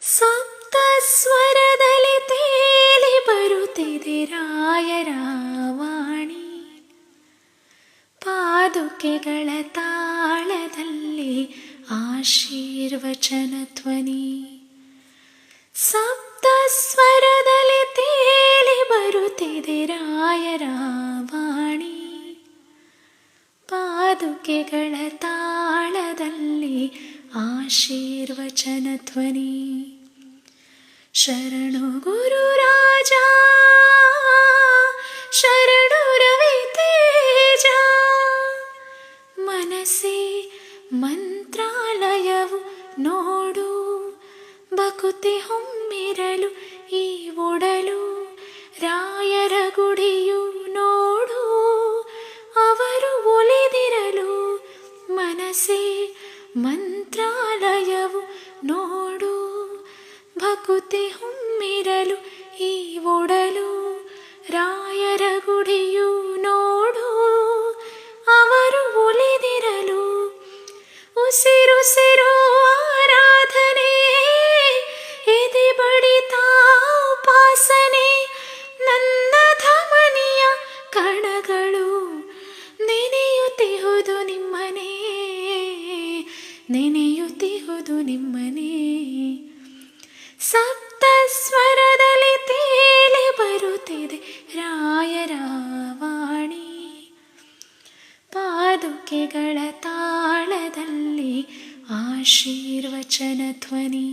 ಸಪ್ತ ಸ್ವರದಲ್ಲಿ ತೇಲಿ ಬರುತ್ತಿದೆ ರಾಯರ ವಾಣಿ, ಪಾದುಕೆಗಳ ತಾಳದಲ್ಲಿ ಆಶೀರ್ವಚನ ಧ್ವನಿ. ಸಪ್ತ ಸ್ವರದಲ್ಲಿ ತೇಲಿ ಬರುತ್ತಿದೆ ರಾಯರ ವಾಣಿ, ಪಾದುಕೆಗಳ ತಾಳದಲ್ಲಿ ಆಶೀರ್ವಚನ ಧ್ವನಿ. ಶರಣು ಗುರು ರಾಜ, ಶರಣು ರವಿ ತೇಜ, ಮನಸ್ಸೇ ಮಂತ್ರಾಲಯವು ನೋಡು, ಭಕುತಿ ಹೊಮ್ಮಿರಲು ಈ ಒಡಲು. ರಾಯರ ಗುಡಿಯು ನೋಡು, ಅವರು ಒಲಿದಿರಲು. ಮನಸ್ಸೇ ಮಂತ್ರಾಲಯವು ನೋಡು, ಭಕುತಿ ಹೊಮ್ಮಿರಲು ಈ ಒಡಲು. ರಾಯರ ಗುಡಿಯು ನೋಡು, ಅವರು ಒಲಿದಿರಲು. ಉಸಿರುಸಿರು ಆರಾಧನೆ, ಎದೆ ಬಡಿತ ಉಪಾಸನೆ, ನನ್ನ ಧಮನಿಯ ಕಣಗಳು ನೆನೆಯುತ್ತಿಹುದು ನಿಮ್ಮನೆ, ನೆನೆಯುತ್ತಿಹುದು ನಿಮ್ಮನೆ. ಸಪ್ತ ಸ್ವರದಲ್ಲಿ ತೇಲಿ ಬರುತ್ತಿದೆ ರಾಯರ ವಾಣಿ, ಪಾದುಕೆಗಳ ತಾಳದಲ್ಲಿ ಆಶೀರ್ವಚನ ಧ್ವನಿ.